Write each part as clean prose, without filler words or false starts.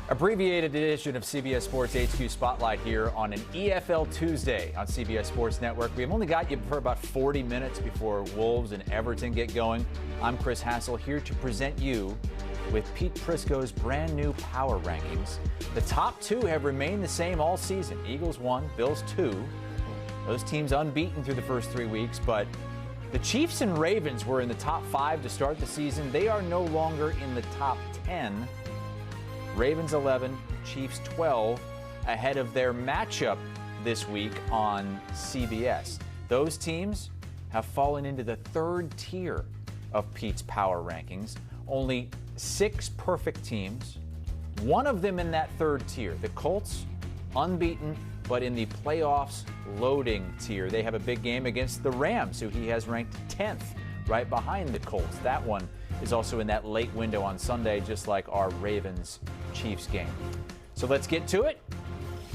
Abbreviated edition of CBS Sports HQ Spotlight here on an EFL Tuesday on CBS Sports Network. We've only got you for about 40 minutes before Wolves and Everton get going. I'm Chris Hassel here to present you with Pete Prisco's brand new power rankings. The top two have remained the same all season. Eagles 1, Bills 2. Those teams unbeaten through the first 3 weeks, but the Chiefs and Ravens were in the top 5 to start the season. They are no longer in the top 10. Ravens 11, Chiefs 12, ahead of their matchup this week on CBS. Those teams have fallen into the third tier of Pete's power rankings. Only 6 perfect teams, one of them in that third tier. The Colts, unbeaten, but in the playoffs loading tier. They have a big game against the Rams, who he has ranked 10th, right behind the Colts. That one is also in that late window on Sunday, just like our Ravens-Chiefs game. So let's get to it.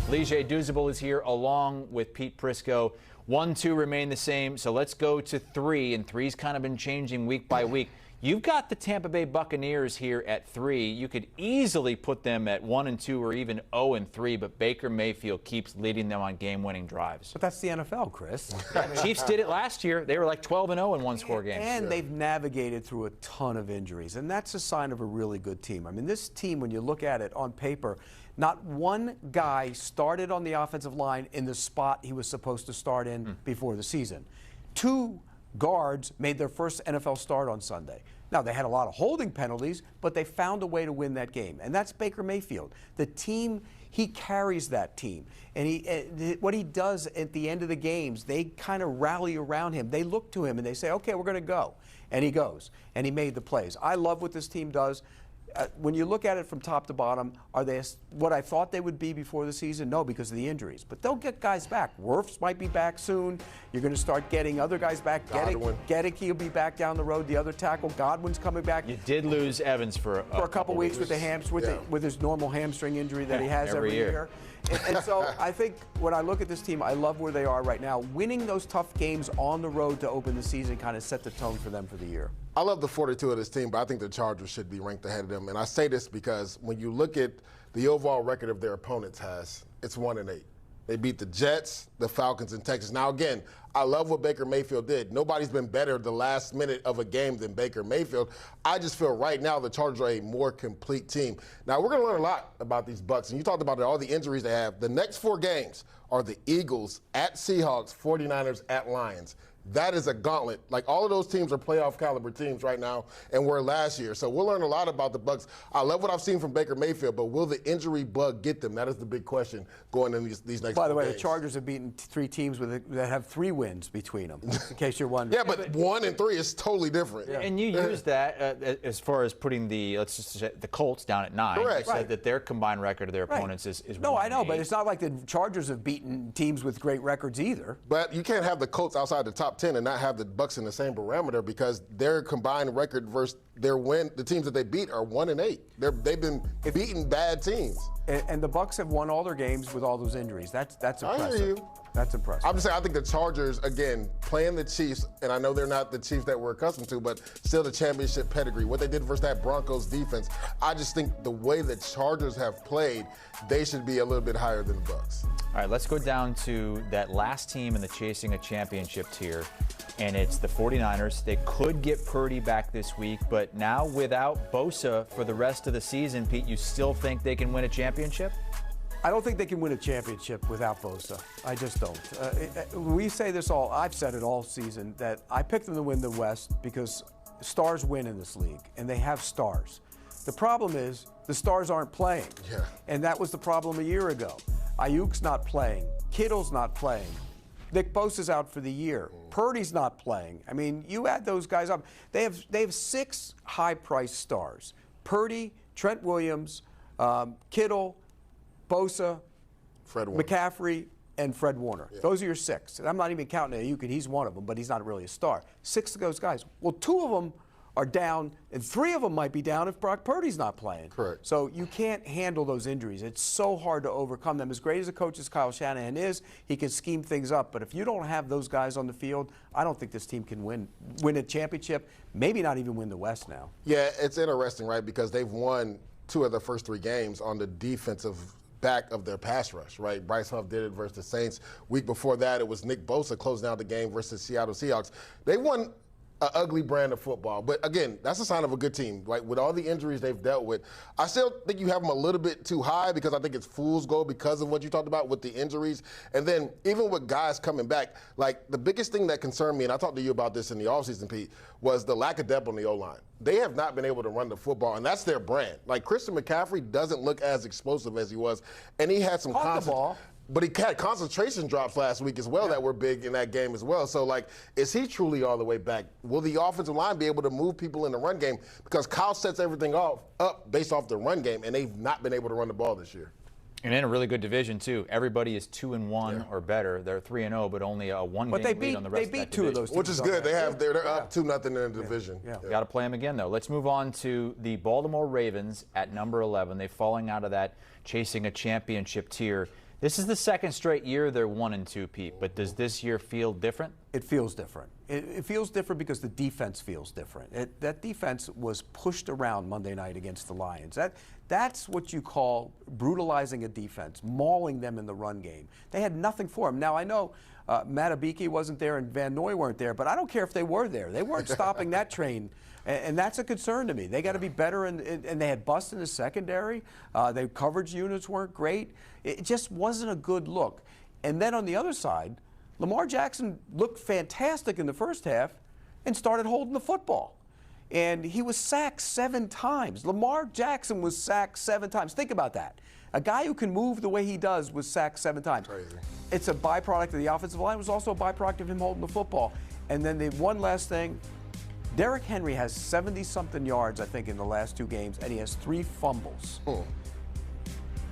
Leger Douzable is here along with Pete Prisco. 1, 2 remain the same, so let's go to 3, and 3's kind of been changing week by week. You've got the Tampa Bay Buccaneers here at 3. You could easily put them at 1 and 2 or even 0 and 3, but Baker Mayfield keeps leading them on game-winning drives. But that's the NFL, Chris. Chiefs did it last year. They were like 12 and 0 in one-score games. And they've navigated through a ton of injuries, and that's a sign of a really good team. I mean, this team, when you look at it on paper, not one guy started on the offensive line in the spot he was supposed to start in before the season. 2 guards made their first NFL start on Sunday. Now, they had a lot of holding penalties, but they found a way to win that game, and that's Baker Mayfield. The team, he carries that team, and what he does at the end of the games, they kind of rally around him. They look to him, and they say, okay, we're going to go, and he goes, and he made the plays. I love what this team does. When you look at it from top to bottom, are they what I thought they would be before the season? No, because of the injuries. But they'll get guys back. Wirfs might be back soon. You're going to start getting other guys back. Gedicke will be back down the road. The other tackle, Godwin's coming back. You did lose Evans for a couple weeks with the with his normal hamstring injury that he has every year. And so I think when I look at this team, I love where they are right now. Winning those tough games on the road to open the season kind of set the tone for them for the year. I love the 42 of this team, but I think the Chargers should be ranked ahead of them. And I say this because when you look at the overall record of their opponents it's 1 and 8. They beat the Jets, the Falcons, and Texas. Now, again, I love what Baker Mayfield did. Nobody's been better the last minute of a game than Baker Mayfield. I just feel right now the Chargers are a more complete team. Now, we're going to learn a lot about these Bucs, and you talked about all the injuries they have. The next 4 games are the Eagles at Seahawks, 49ers at Lions. That is a gauntlet. Like, all of those teams are playoff caliber teams right now and were last year. So we'll learn a lot about the Bucs. I love what I've seen from Baker Mayfield, but will the injury bug get them? That is the big question going in these next 4 games. By the way, the Chargers have beaten 3 teams that have 3 wins between them, in case you're wondering. Yeah, but 1 and 3 is totally different. Yeah. And you used that as far as putting the Colts down at 9. Correct. You said that their combined record of their opponents is 1 No, I know, 8. but it's not like the Chargers have beaten teams with great records either. But you can't have the Colts outside the top 10 and not have the Bucs in the same parameter, because their combined record versus their win, the teams that they beat, are 1 and 8. They've been beating bad teams. And the Bucs have won all their games with all those injuries. That's impressive. I hear you. That's impressive. I'm just saying, I think the Chargers, again, playing the Chiefs, and I know they're not the Chiefs that we're accustomed to, but still the championship pedigree. What they did versus that Broncos defense, I just think the way the Chargers have played, they should be a little bit higher than the Bucs. All right, let's go down to that last team in the chasing a championship tier, and it's the 49ers. They could get Purdy back this week, but now without Bosa for the rest of the season, Pete, you still think they can win a championship? I don't think they can win a championship without Bosa. I just don't. We say this I've said it all season, that I picked them to win the West because stars win in this league, and they have stars. The problem is the stars aren't playing. Yeah. And that was the problem a year ago. Ayuk's not playing. Kittle's not playing. Nick Bosa's out for the year. Purdy's not playing. I mean, you add those guys up. They have 6 high-priced stars. Purdy, Trent Williams, Kittle, Bosa, McCaffrey, and Fred Warner. Yeah. Those are your 6. And I'm not even counting Ayuk, and he's one of them, but he's not really a star. 6 of those guys. Well, 2 of them are down, and 3 of them might be down if Brock Purdy's not playing. Correct. So you can't handle those injuries. It's so hard to overcome them. As great as a coach as Kyle Shanahan is, he can scheme things up. But if you don't have those guys on the field, I don't think this team can win a championship, maybe not even win the West now. Yeah, it's interesting, right, because they've won 2 of their first 3 games on the defensive back of their pass rush, right? Bryce Huff did it versus the Saints. Week before that, it was Nick Bosa closing out the game versus Seattle Seahawks. They won an ugly brand of football. But again, that's a sign of a good team. Like with all the injuries they've dealt with, I still think you have them a little bit too high because I think it's fool's gold because of what you talked about with the injuries. And then even with guys coming back, like the biggest thing that concerned me, and I talked to you about this in the offseason, Pete, was the lack of depth on the O-line. They have not been able to run the football, and that's their brand. Like Christian McCaffrey doesn't look as explosive as he was, and he had some but he had concentration drops last week as well that were big in that game as well. So, like, is he truly all the way back? Will the offensive line be able to move people in the run game? Because Kyle sets everything up based off the run game, and they've not been able to run the ball this year. And in a really good division, too. Everybody is 2-1 or better. They're 3-0, but only a one-game lead on the rest of that division. They beat 2 of those teams. Which is good. They're up 2-0 in the division. Got to play them again, though. Let's move on to the Baltimore Ravens at number 11. They're falling out of that chasing a championship tier. This is the second straight year they're 1-2, Pete. But does this year feel different? It feels different. It feels different because the defense feels different. That defense was pushed around Monday night against the Lions. That's what you call brutalizing a defense, mauling them in the run game. They had nothing for them. Now, I know Matabiki wasn't there and Van Noy weren't there, but I don't care if they were there. They weren't stopping that train. And that's a concern to me. They got to be better, and they had bust in the secondary. Their coverage units weren't great. It just wasn't a good look. And then on the other side, Lamar Jackson looked fantastic in the first half and started holding the football. And he was sacked 7 times. Lamar Jackson was sacked 7 times. Think about that. A guy who can move the way he does was sacked 7 times. Crazy. It's a byproduct of the offensive line. It was also a byproduct of him holding the football. And then the one last thing. Derrick Henry has 70-something yards, I think, in the last 2 games, and he has 3 fumbles.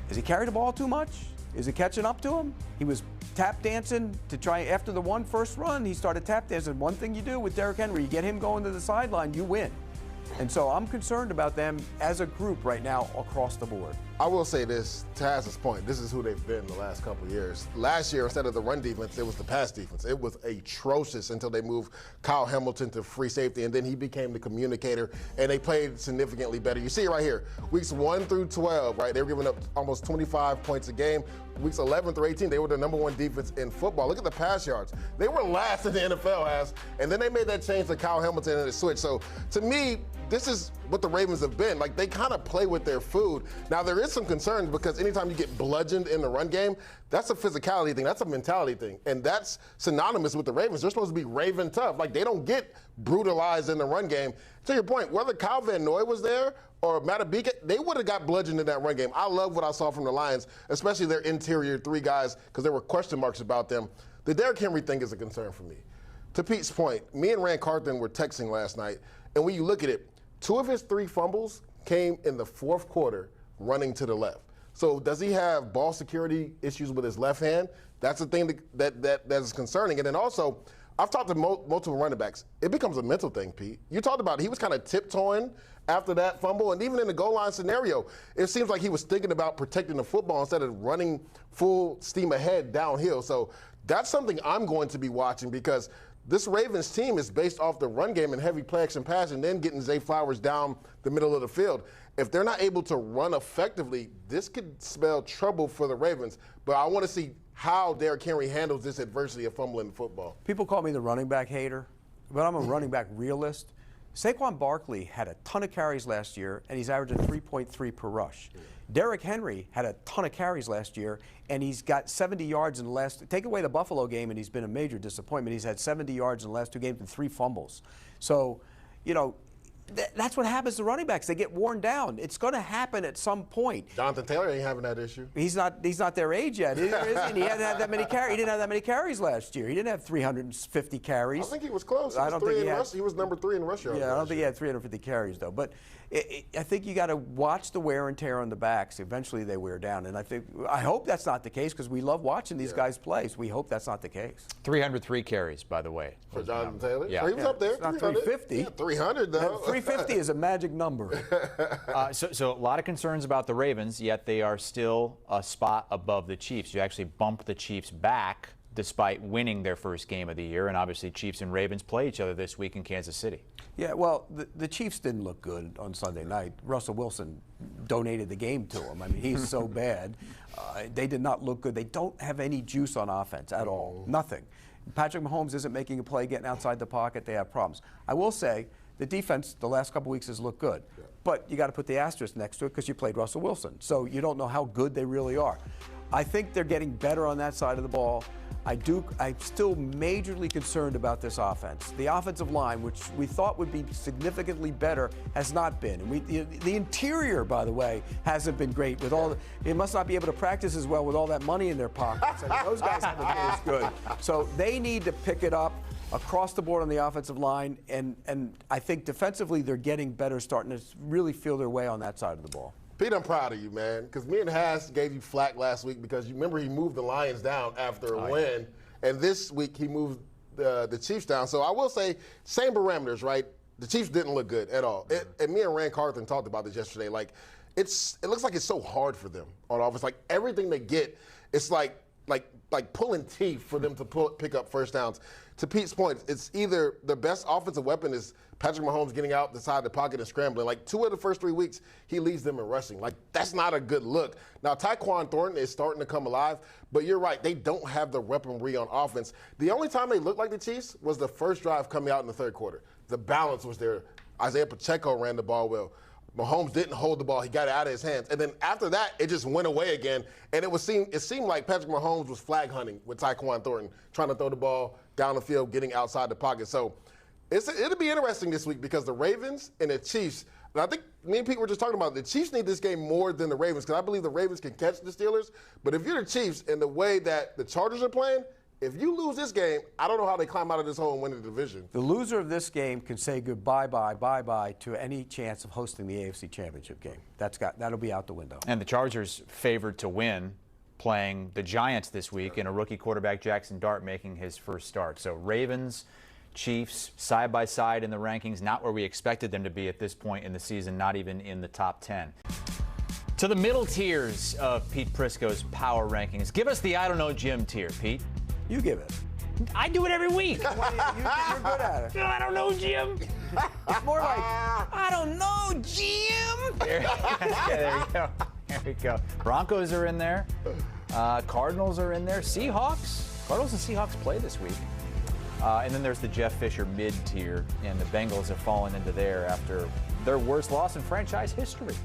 Has he carried the ball too much? Is it catching up to him? He was tap dancing to try, after the first run, he started tap dancing. One thing you do with Derrick Henry, you get him going to the sideline, you win. And so I'm concerned about them as a group right now across the board. I will say this, to Hazard's point, this is who they've been the last couple of years. Last year, instead of the run defense, it was the pass defense. It was atrocious until they moved Kyle Hamilton to free safety, and then he became the communicator, and they played significantly better. You see it right here. Weeks 1 through 12, right, they were giving up almost 25 points a game. Weeks 11 through 18, they were the #1 defense in football. Look at the pass yards. They were last in the NFL, and then they made that change to Kyle Hamilton and the switch. So, to me, this is what the Ravens have been. Like, they kind of play with their food. Now, there is some concerns because anytime you get bludgeoned in the run game, that's a physicality thing. That's a mentality thing. And that's synonymous with the Ravens. They're supposed to be Raven tough. Like, they don't get brutalized in the run game. To your point, whether Kyle Van Noy was there or Matabika, they would have got bludgeoned in that run game. I love what I saw from the Lions, especially their interior 3 guys, because there were question marks about them. The Derrick Henry thing is a concern for me. To Pete's point, me and Rand Carthen were texting last night, and when you look at it, 2 of his 3 fumbles came in the 4th quarter running to the left. So does he have ball security issues with his left hand? That's the thing that is concerning. And then also, I've talked to multiple running backs. It becomes a mental thing, Pete. You talked about he was kind of tiptoeing after that fumble, and even in the goal line scenario, it seems like he was thinking about protecting the football instead of running full steam ahead downhill. So that's something I'm going to be watching because this Ravens team is based off the run game and heavy play action pass and then getting Zay Flowers down the middle of the field. If they're not able to run effectively, this could spell trouble for the Ravens. But I want to see how Derrick Henry handles this adversity of fumbling the football. People call me the running back hater, but I'm a running back realist. Saquon Barkley had a ton of carries last year, and he's averaging 3.3 per rush. Derrick Henry had a ton of carries last year, and he's got 70 yards in the last. Take away the Buffalo game, and he's been a major disappointment. He's had 70 yards in the last 2 games and 3 fumbles. So, you know, that's what happens to running backs. They get worn down. It's going to happen at some point. Jonathan Taylor ain't having that issue. He's not their age yet, is he? He hadn't had that many carries. He didn't have that many carries last year. He didn't have 350 carries. I think he was close. He was number 3 in rush yards. Yeah, I don't think he had 350 carries though. But I think you got to watch the wear and tear on the backs. Eventually, they wear down, and I hope that's not the case because we love watching these guys play. So we hope that's not the case. 303 carries, by the way, for Jonathan Taylor. Yeah, so he was up there. It's not 350. Yeah, 300 though. 350 is a magic number. So a lot of concerns about the Ravens, yet they are still a spot above the Chiefs. You actually bump the Chiefs back. despite winning their first game of the year. And obviously Chiefs and Ravens play each other this week in Kansas City. Yeah, well, the Chiefs didn't look good on Sunday night. Russell Wilson donated the game to him. I mean, he's so bad. They did not look good. They don't have any juice on offense at all. Nothing. Patrick Mahomes isn't making a play, getting outside the pocket. They have problems. I will say the defense the last couple weeks has looked good. Yeah. But you got to put the asterisk next to it because you played Russell Wilson. So you don't know how good they really are. I think they're getting better on that side of the ball. I'm still majorly concerned about this offense. The offensive line, which we thought would be significantly better, has not been. And the interior, by the way, hasn't been great. With all, they must not be able to practice as well with all that money in their pockets. I mean, those guys haven't been as good. So they need to pick it up across the board on the offensive line, and I think defensively they're getting better, starting to really feel their way on that side of the ball. Pete, I'm proud of you, man, because me and Haas gave you flack last week because you remember he moved the Lions down after a win, and this week he moved the Chiefs down. So I will say, same parameters, right? The Chiefs didn't look good at all. And me and Rand Carthen talked about this yesterday. Like, it looks like it's so hard for them on offense. Like, everything they get, it's like pulling teeth for them to pick up first downs. To Pete's point, it's either the best offensive weapon is Patrick Mahomes getting out the side of the pocket and scrambling. Like 2 of the first 3 weeks, he leads them in rushing. Like, that's not a good look. Now, Tyquan Thornton is starting to come alive, but you're right. They don't have the weaponry on offense. The only time they looked like the Chiefs was the first drive coming out in the third quarter. The balance was there. Isaiah Pacheco ran the ball well. Mahomes didn't hold the ball. He got it out of his hands. And then after that, it just went away again. And it seemed like Patrick Mahomes was flag hunting with Tyquan Thornton, trying to throw the ball down the field, getting outside the pocket. So it'll be interesting this week because the Ravens and the Chiefs, and I think me and Pete were just talking about the Chiefs need this game more than the Ravens because I believe the Ravens can catch the Steelers. But if you're the Chiefs and the way that the Chargers are playing, if you lose this game, I don't know how they climb out of this hole and win the division. The loser of this game can say bye-bye to any chance of hosting the AFC Championship game. That'll be out the window. And the Chargers favored to win, playing the Giants this week, and a rookie quarterback, Jackson Dart, making his first start. So Ravens, Chiefs, side by side in the rankings, not where we expected them to be at this point in the season, not even in the top 10. To the middle tiers of Pete Prisco's power rankings. Give us the I don't know Jim tier, Pete. You give it. I do it every week. You're good at it. I don't know, Jim. It's more like, I don't know, Jim. There you go. There we go. Broncos are in there. Cardinals are in there. Seahawks. Cardinals and Seahawks play this week. And then there's the Jeff Fisher mid-tier, and the Bengals have fallen into there after their worst loss in franchise history.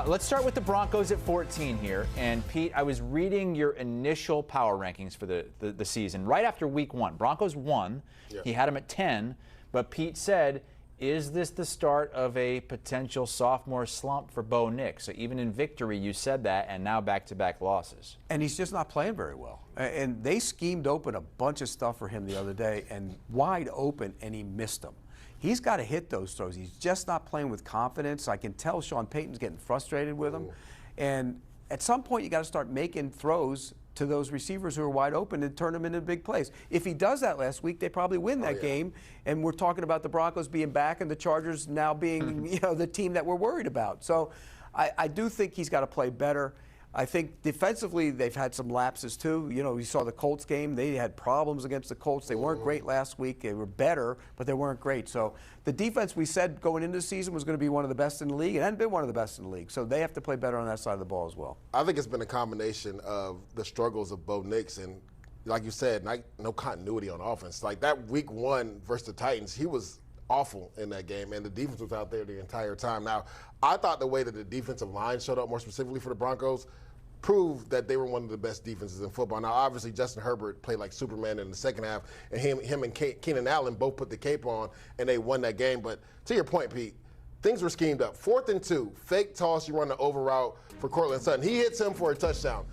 Let's start with the Broncos at 14 here. And, Pete, I was reading your initial power rankings for the season right after week 1. Broncos won. Yeah. He had them at 10. But Pete said, is this the start of a potential sophomore slump for Bo Nix? So even in victory, you said that, and now back-to-back losses. And he's just not playing very well. And they schemed open a bunch of stuff for him the other day, and wide open, and he missed them. He's got to hit those throws. He's just not playing with confidence. I can tell Sean Payton's getting frustrated with him. And at some point, you got to start making throws to those receivers who are wide open and turn them into big plays. If he does that last week, they probably win that game. And we're talking about the Broncos being back and the Chargers now being, the team that we're worried about. So I do think he's got to play better. I think defensively they've had some lapses too. You saw the Colts game. They had problems against the Colts. They weren't great last week. They were better, but they weren't great. So the defense we said going into the season was going to be one of the best in the league. It hadn't been one of the best in the league. So they have to play better on that side of the ball as well. I think it's been a combination of the struggles of Bo Nix and, like you said, no continuity on offense. Like that week 1 versus the Titans, he was awful in that game, and the defense was out there the entire time. Now, I thought the way that the defensive line showed up more specifically for the Broncos proved that they were one of the best defenses in football. Now, obviously, Justin Herbert played like Superman in the second half, and him and Keenan Allen both put the cape on, and they won that game. But to your point, Pete, things were schemed up. 4th and 2, fake toss, you run the over route for Cortland Sutton. He hits him for a touchdown.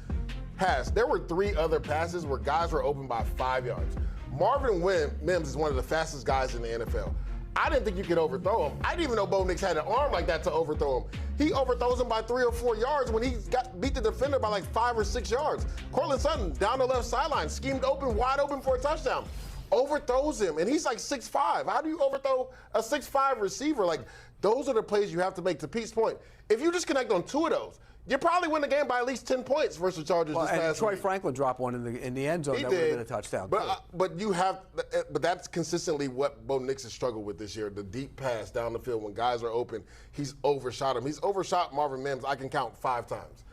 There were 3 other passes where guys were open by 5 yards. Marvin Mims is one of the fastest guys in the NFL. I didn't think you could overthrow him. I didn't even know Bo Nix had an arm like that to overthrow him. He overthrows him by 3 or 4 yards when he beat the defender by like 5 or 6 yards. Cortland Sutton down the left sideline, schemed open, wide open for a touchdown. Overthrows him, and he's like 6'5". How do you overthrow a 6'5" receiver? Like, those are the plays you have to make. To Pete's point, if you just connect on 2 of those, you probably win the game by at least 10 points versus the Chargers this and past Troy week. Franklin dropped one in the end zone. That would have been a touchdown. But that's consistently what Bo Nix has struggled with this year. The deep pass down the field when guys are open, he's overshot him. He's overshot Marvin Mims. I can count 5 times.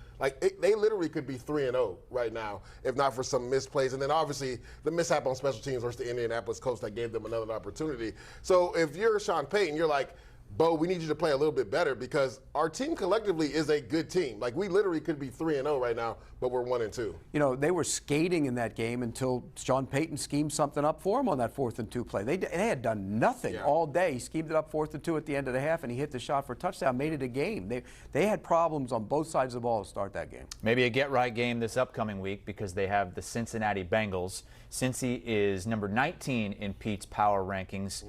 They literally could be 3-0 right now if not for some missed plays. And then obviously the mishap on special teams versus the Indianapolis Colts that gave them another opportunity. So if you're Sean Payton, you're like, Bo, we need you to play a little bit better because our team collectively is a good team. We literally could be 3-0 right now, but we're 1-2. They were skating in that game until Sean Payton schemed something up for him on that 4th and 2 play. They had done nothing all day. He schemed it up 4th and 2 at the end of the half, and he hit the shot for a touchdown, made it a game. They had problems on both sides of the ball to start that game. Maybe a get-right game this upcoming week because they have the Cincinnati Bengals. Cincy is number 19 in Pete's power rankings.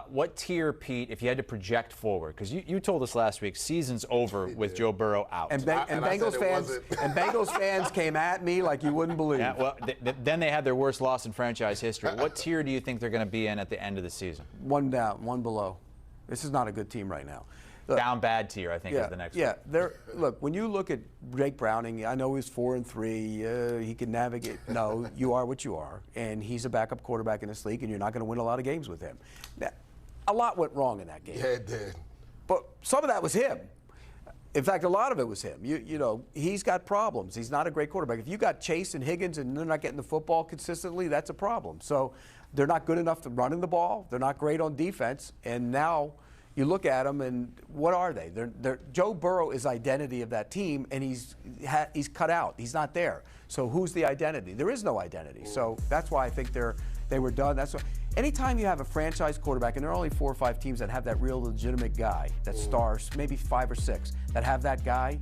What tier, Pete, if you had to project forward? Because you told us last week, season's over with Joe Burrow out. And Bengals fans came at me like you wouldn't believe. Yeah, well, then they had their worst loss in franchise history. What tier do you think they're going to be in at the end of the season? One down, one below. This is not a good team right now. Look, down bad tier, I think, is the next one. Look, when you look at Jake Browning, I know he's 4-3. He can navigate. No, you are what you are, and he's a backup quarterback in this league, and you're not going to win a lot of games with him. Now, a lot went wrong in that game. Yeah, it did. But some of that was him. In fact, a lot of it was him. He's got problems. He's not a great quarterback. If you got Chase and Higgins and they're not getting the football consistently, that's a problem. So they're not good enough to running the ball. They're not great on defense, and now you look at them, and what are they? Joe Burrow is identity of that team, and he's cut out. He's not there. So who's the identity? There is no identity. So that's why I think they were done. That's why. Anytime you have a franchise quarterback, and there are only 4 or 5 teams that have that real legitimate guy, that stars, maybe 5 or 6, that have that guy,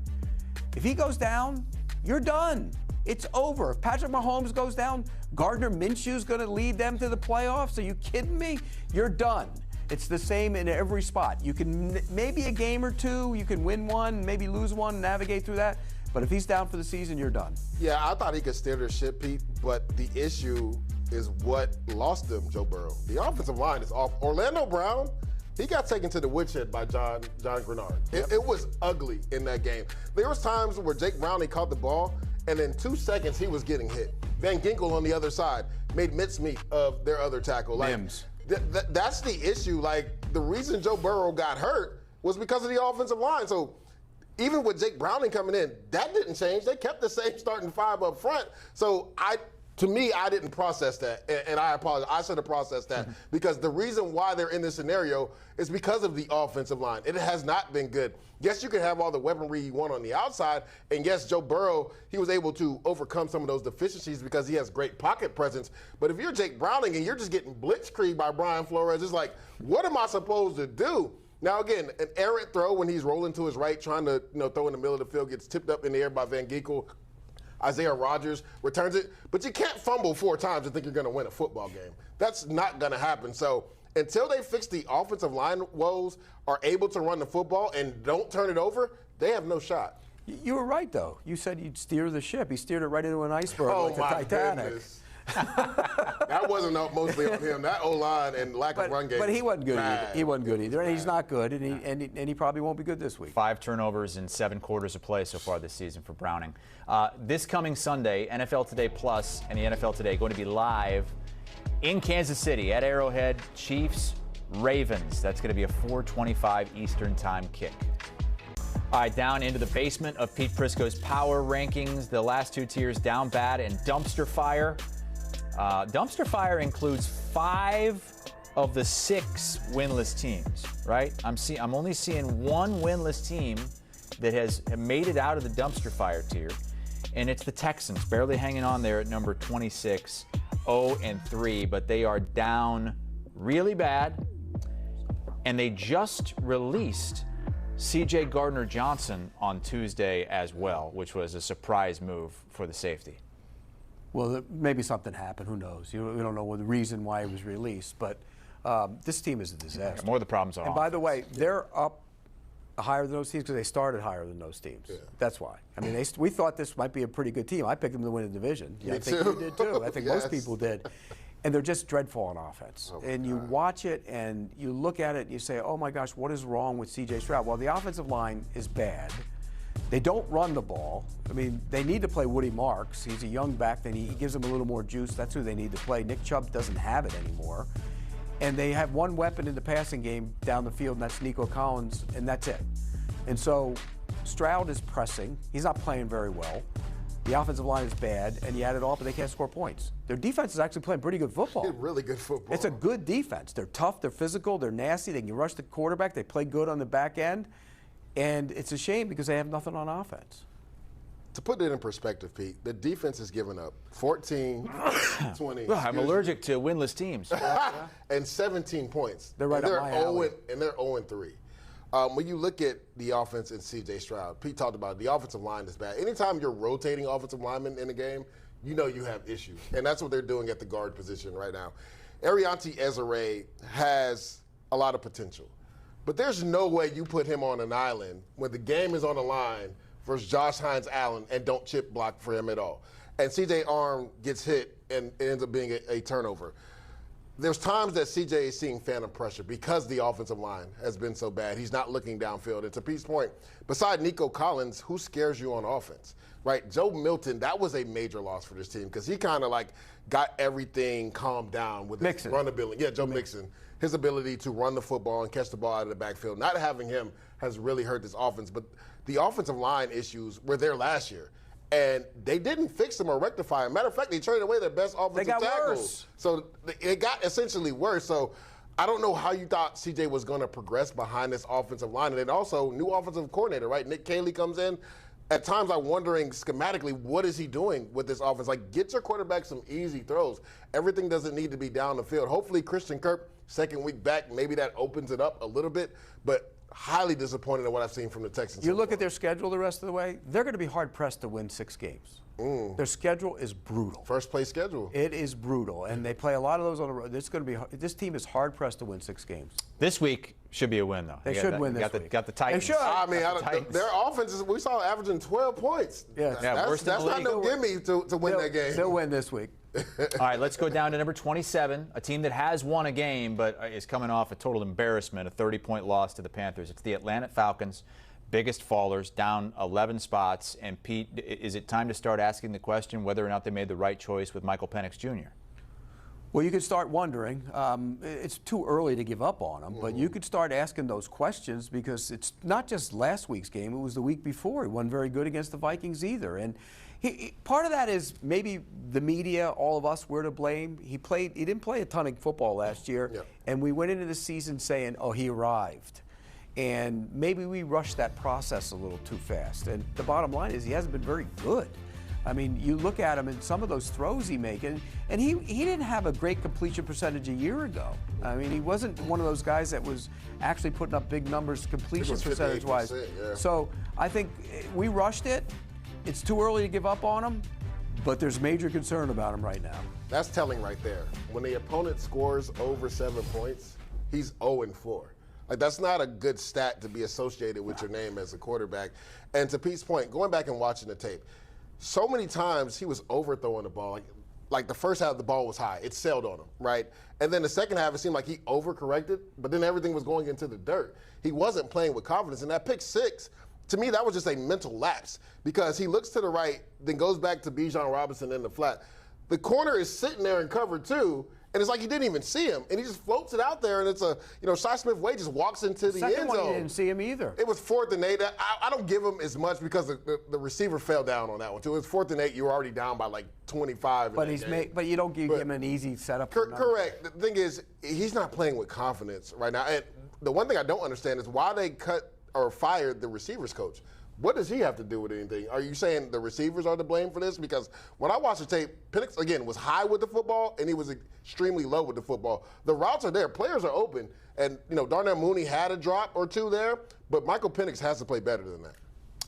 if he goes down, you're done. It's over. If Patrick Mahomes goes down, Gardner Minshew's going to lead them to the playoffs. Are you kidding me? You're done. It's the same in every spot. You can maybe a game or two, you can win one, maybe lose one, navigate through that. But if he's down for the season, you're done. Yeah, I thought he could steer their ship, Pete, but the issue is what lost them, Joe Burrow. The offensive line is off. Orlando Brown, he got taken to the woodshed by John Grenard. It was ugly in that game. There was times where Jake Browning caught the ball, and in 2 seconds he was getting hit. Van Ginkel on the other side made mincemeat of their other tackle. Mims. That's the issue. The reason Joe Burrow got hurt was because of the offensive line. So even with Jake Browning coming in, that didn't change. They kept the same starting 5 up front. So to me, I didn't process that, and I apologize. I should have processed that because the reason why they're in this scenario is because of the offensive line. It has not been good. Yes, you can have all the weaponry you want on the outside, and yes, Joe Burrow, he was able to overcome some of those deficiencies because he has great pocket presence. But if you're Jake Browning and you're just getting blitzkrieged by Brian Flores, it's like, what am I supposed to do? Now, again, an errant throw when he's rolling to his right, trying to throw in the middle of the field, gets tipped up in the air by Van Ginkel. Isaiah Rodgers returns it, but you can't fumble 4 times and think you're going to win a football game. That's not going to happen. So until they fix the offensive line woes, are able to run the football and don't turn it over, they have no shot. You were right, though. You said you'd steer the ship. He steered it right into an iceberg like the Titanic. Goodness. That wasn't mostly on him. That O-line and lack of run game. But he wasn't good either. He wasn't good either. And he's not good, and he probably won't be good this week. 5 turnovers in 7 quarters of play so far this season for Browning. This coming Sunday, NFL Today Plus and the NFL Today going to be live in Kansas City at Arrowhead. Chiefs, Ravens. That's going to be a 4:25 Eastern Time kick. All right, down into the basement of Pete Prisco's power rankings. The last 2 tiers, down bad and dumpster fire. Dumpster fire includes 5 of the 6 winless teams, right? I'm only seeing 1 winless team that has made it out of the dumpster fire tier, and it's the Texans, barely hanging on there at number 26, 0-3, but they are down really bad, and they just released C.J. Gardner-Johnson on Tuesday as well, which was a surprise move for the safety. Well, maybe something happened. Who knows? We don't know the reason why he was released. But this team is a disaster. More of the problems are. And by the way, they're up higher than those teams because they started higher than those teams. Yeah. That's why. I mean, we thought this might be a pretty good team. I picked them to win the division. I think you did too. I think most people did. And they're just dreadful on offense. And you watch it and you look at it and you say, oh my gosh, what is wrong with C.J. Stroud? Well, the offensive line is bad. They don't run the ball. I mean, they need to play Woody Marks. He's a young back. Then he gives them a little more juice. That's who they need to play. Nick Chubb doesn't have it anymore. And they have one weapon in the passing game down the field, and that's Nico Collins, and that's it. And so Stroud is pressing. He's not playing very well. The offensive line is bad, and you add it all, but they can't score points. Their defense is actually playing pretty good football. Really good football. It's a good defense. They're tough, they're physical, they're nasty, they can rush the quarterback, they play good on the back end, and it's a shame because they have nothing on offense. To put it in perspective, Pete, the defense has given up 14, 20. Well, I'm allergic to winless teams. And 17 points. They're right up my alley. And they're 0-3. When you look at the offense in C.J. Stroud, Pete talked about it, the offensive line is bad. Anytime you're rotating offensive linemen in a game, you know you have issues. And that's what they're doing at the guard position right now. Ariante Ezere has a lot of potential. But there's no way you put him on an island when the game is on the line versus Josh Hines-Allen and don't chip block for him at all. And C.J. Arm gets hit and it ends up being a turnover. There's times that C.J. is seeing phantom pressure because the offensive line has been so bad. He's not looking downfield. And to Pete's point, beside Nico Collins, who scares you on offense? Right, Joe Milton, that was a major loss for this team because he kind of like got everything calmed down with his run ability. Yeah, Joe Mixon. His ability to run the football and catch the ball out of the backfield. Not having him has really hurt this offense. But the offensive line issues were there last year. And they didn't fix them or rectify them. Matter of fact, they traded away their best offensive tackle. They got worse. So it got essentially worse. So I don't know how you thought CJ was going to progress behind this offensive line. And then also, new offensive coordinator, right? Nick Caley comes in. At times, I'm wondering schematically, what is he doing with this offense? Like, get your quarterback some easy throws. Everything doesn't need to be down the field. Hopefully, Christian Kirk, second week back, maybe that opens it up a little bit. But highly disappointed in what I've seen from the Texans. You look at their schedule the rest of the way, they're going to be hard-pressed to win 6 games. Their schedule is brutal. First place schedule. It is brutal, and they play a lot of those on the road. This team is hard-pressed to win 6 games. This week should be a win, though. They should win this week. Got the Titans. They should. I mean, their offenses, we saw averaging 12 points. Yeah, that's not no gimme to win that game. They'll win this week. All right, let's go down to number 27, a team that has won a game but is coming off a total embarrassment, a 30-point loss to the Panthers. It's the Atlanta Falcons, biggest fallers, down 11 spots. And, Pete, is it time to start asking the question whether or not they made the right choice with Michael Penix Jr.? Well, you could start wondering. It's too early to give up on them, but you could start asking those questions because it's not just last week's game. It was the week before. He wasn't very good against the Vikings either. And part of that is maybe the media, all of us, we're to blame. He didn't play a ton of football last year, and we went into the season saying, oh, he arrived. And maybe we rushed that process a little too fast. And the bottom line is he hasn't been very good. I mean, you look at him and some of those throws he makes, and he didn't have a great completion percentage a year ago. I mean, he wasn't one of those guys that was actually putting up big numbers completion percentage-wise. Yeah. So I think we rushed it. It's too early to give up on him, but there's major concern about him right now. That's telling right there. When the opponent scores over 7 points, he's 0-4. Like, that's not a good stat to be associated with your name as a quarterback. And to Pete's point, going back and watching the tape, so many times he was overthrowing the ball. Like the first half, the ball was high. It sailed on him, right? And then the second half, it seemed like he overcorrected, but then everything was going into the dirt. He wasn't playing with confidence. And that pick 6, to me, that was just a mental lapse because he looks to the right, then goes back to Bijan Robinson in the flat. The corner is sitting there in cover 2, and it's like he didn't even see him, and he just floats it out there, and it's Shi Smith-Wade just walks into the end zone. One, you didn't see him either. It was 4th and 8. I don't give him as much because the receiver fell down on that one too. It was 4th and 8. You were already down by like 25. But but you don't give him an easy setup. Correct. The thing is, he's not playing with confidence right now. And the one thing I don't understand is why they cut or fired the receivers coach. What does he have to do with anything? Are you saying the receivers are to blame for this? Because when I watched the tape, Penix, again, was high with the football, and he was extremely low with the football. The routes are there. Players are open. And, Darnell Mooney had a drop or 2 there, but Michael Penix has to play better than that.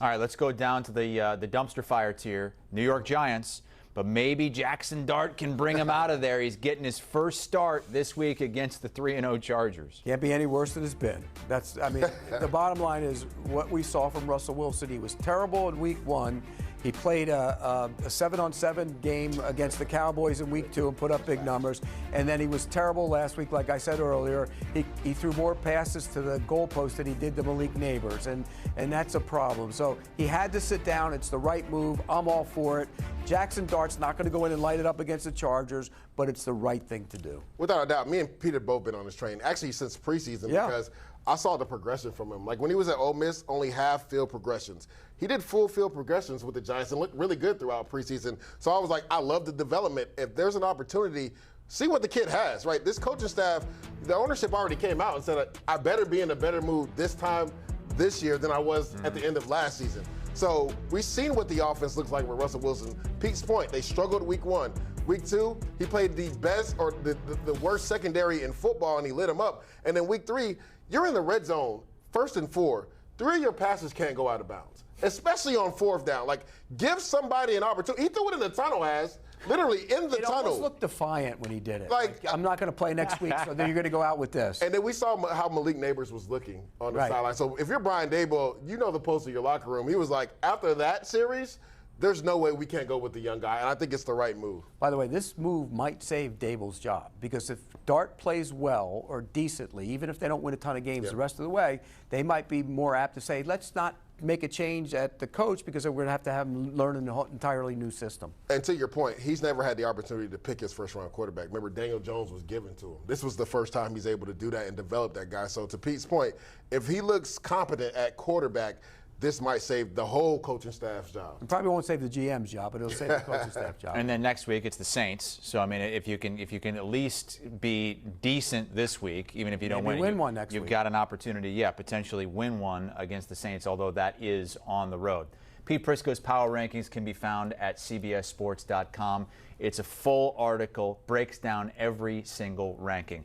All right, let's go down to the dumpster fire tier, New York Giants. But maybe Jackson Dart can bring him out of there. He's getting his first start this week against the 3-0 Chargers. Can't be any worse than it's been. The bottom line is what we saw from Russell Wilson. He was terrible in week 1. He played a 7-on-7 game against the Cowboys in week 2 and put up big numbers. And then he was terrible last week, like I said earlier. He threw more passes to the goalpost than he did to Malik Neighbors, and that's a problem. So he had to sit down. It's the right move. I'm all for it. Jackson Dart's not going to go in and light it up against the Chargers, but it's the right thing to do. Without a doubt, me and Peter both been on this train, actually since preseason, because I saw the progression from him. Like when he was at Ole Miss, only half field progressions. He did full field progressions with the Giants and looked really good throughout preseason. So I was like, I love the development. If there's an opportunity, see what the kid has, right? This coaching staff, the ownership already came out and said, I better be in a better mood this time this year than I was at the end of last season. So we've seen what the offense looks like with Russell Wilson. Pete's point, they struggled week 1. Week 2, he played the best or the worst secondary in football, and he lit them up. And then week 3, you're in the red zone, 1st and 4. 3 of your passes can't go out of bounds, especially on 4th down. Like, give somebody an opportunity. He threw it in the tunnel, literally in the tunnel. It almost looked defiant when he did it. Like I'm not going to play next week, so then you're going to go out with this. And then we saw how Malik Neighbors was looking on the sideline. So if you're Brian Daboll, you know the pulse of your locker room. He was like, after that series, there's no way we can't go with the young guy, and I think it's the right move. By the way, this move might save Daboll's job, because if Dart plays well or decently, even if they don't win a ton of games the rest of the way, they might be more apt to say, let's not make a change at the coach, because we're going to have him learn an entirely new system. And to your point, he's never had the opportunity to pick his first-round quarterback. Remember, Daniel Jones was given to him. This was the first time he's able to do that and develop that guy. So to Pete's point, if he looks competent at quarterback, this might save the whole coaching staff's job. It probably won't save the GM's job, but it'll save the coaching staff job. And then next week it's the Saints. So I mean, if you can at least be decent this week, even if you don't win one next you've week, got an opportunity, potentially win one against the Saints. Although that is on the road. Pete Prisco's Power Rankings can be found at CBSSports.com. It's a full article, breaks down every single ranking.